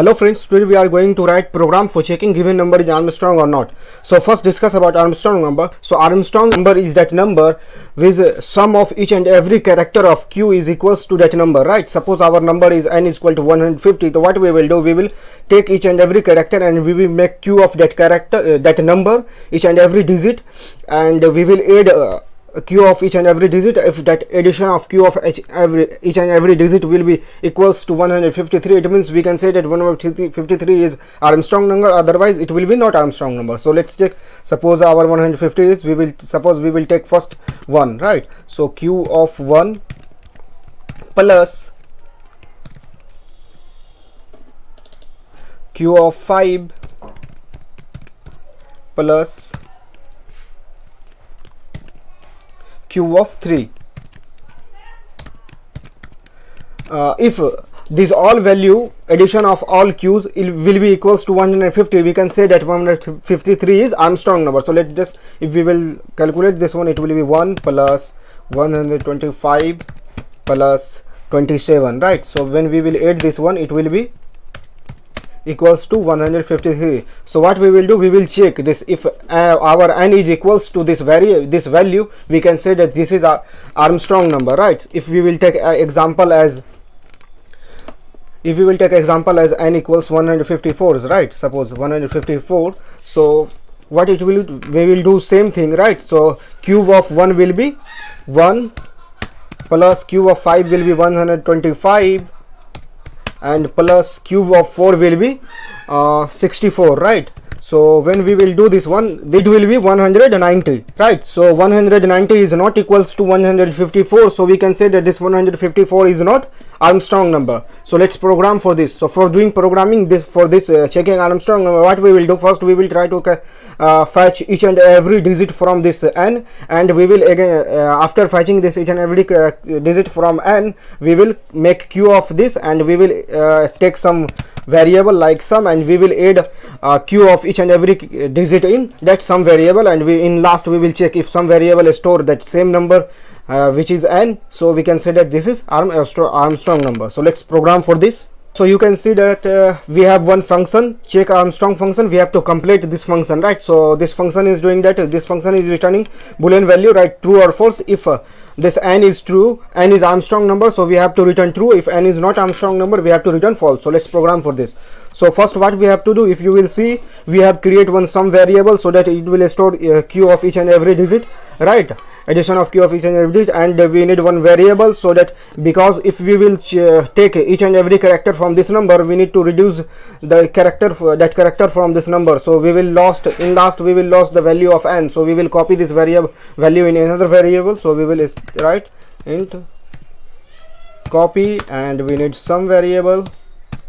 Hello friends, today we are going to write program for checking given number is Armstrong or not. So first discuss about Armstrong number. So Armstrong number is that number with sum of each and every character of Q is equals to that number, right? Suppose our number is n is equal to 150. So what we will do, we will take each and every character and we will make Q of that character, that number, each and every digit, and we will add Q of each and every digit. If that addition of Q of each and every digit will be equals to 153, it means we can say that 153 is Armstrong number, otherwise it will be not Armstrong number. So let's check. Suppose our 150 is, we will take first 1, right? So Q of 1 plus Q of 5 plus Q of 3. If this all value addition of all Q's will be equals to 150, we can say that 153 is Armstrong number. So let's just, if we will calculate this one, it will be 1 plus 125 plus 27, right? So when we will add this one, it will be equals to 153. So what we will do, we will check this. If our n is equals to this value, we can say that this is a Armstrong number, right? If we will take example as n equals 154, right? Suppose 154. So what it will do, we will do same thing, right? So cube of 1 will be 1 plus cube of 5 will be 125 and plus cube of 4 will be 64, right? So when we will do this one, it will be 190, right? So 190 is not equals to 154, so we can say that this 154 is not Armstrong number. So let's program for this. So for doing programming this, for this checking Armstrong number, what we will do, first we will try to fetch each and every digit from this n, and we will again after fetching this each and every digit from n, we will make Q of this, and we will take some variable like sum, and we will add Q of each and every digit in that sum variable, and we in last we will check if some variable store that same number which is n. So we can say that this is Armstrong number. So let's program for this. So you can see that we have one function, check Armstrong function. We have to complete this function, right? So this function is doing that. This function is returning boolean value, right? True or false. If this n is true, n is Armstrong number, so we have to return true. If n is not Armstrong number, we have to return false. So let's program for this. So first what we have to do, if you will see, we have create one sum variable so that it will store Q of each and every digit, right? Addition of Q of each and every digit, and we need one variable so that, because if we will take each and every character from this number, we need to reduce the character from this number. So we will lost the value of n. So we will copy this value in another variable. So we will write int copy, and we need some variable,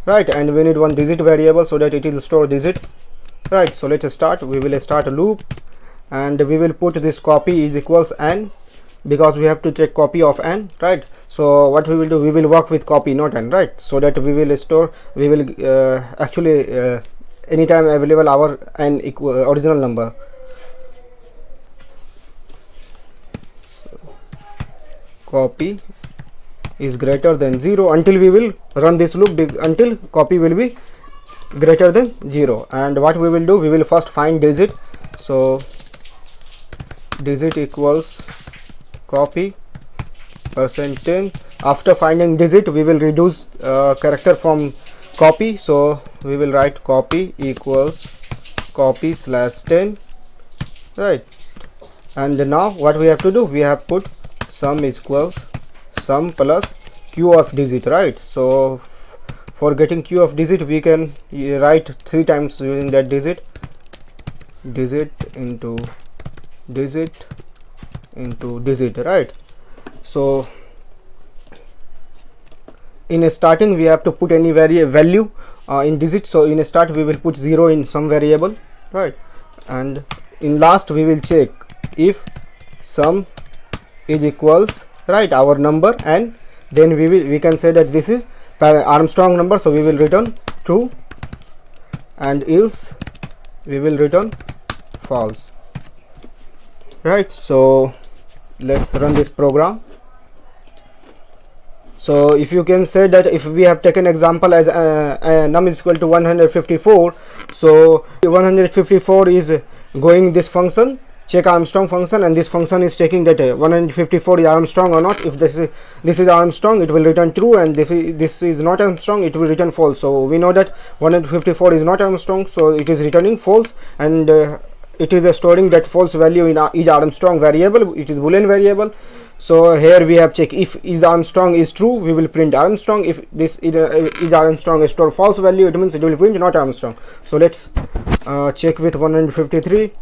right? And we need one digit variable so that it will store digit, right? So let's start. We will start a loop, and we will put this copy is equals n, because we have to take copy of n, right? So what we will do, we will work with copy, not n, right? So that we will store, we will actually anytime available our n original number. So copy is greater than 0 until we will run this loop until copy will be greater than 0. And what we will do, we will first find digit. So digit equals copy %10. After finding digit, we will reduce character from copy. So we will write copy equals copy /10, right? And now what we have to do, we have put sum equals sum plus Q of digit, right? So for getting Q of digit, we can write 3 times using that digit into digit into digit, right? So in a starting, we have to put any value in digit. So in a start, we will put 0 in some variable, right? And in last, we will check if sum is equals, right, our number, and then we can say that this is Armstrong number. So we will return true, and else we will return false, right? So let's run this program. So if you can say that if we have taken example as num is equal to 154, so 154 is going this function check Armstrong function, and this function is checking that 154 is Armstrong or not. If this is Armstrong, it will return true, and if this is not Armstrong, it will return false. So we know that 154 is not Armstrong, so it is returning false, and it is storing that false value in each Armstrong variable. It is Boolean variable. So here we have check if is Armstrong is true, we will print Armstrong. If this is Armstrong is store false value, it means it will print not Armstrong. So let's check with 153.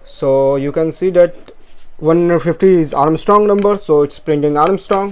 So you can see that 150 is Armstrong number, so it's printing Armstrong.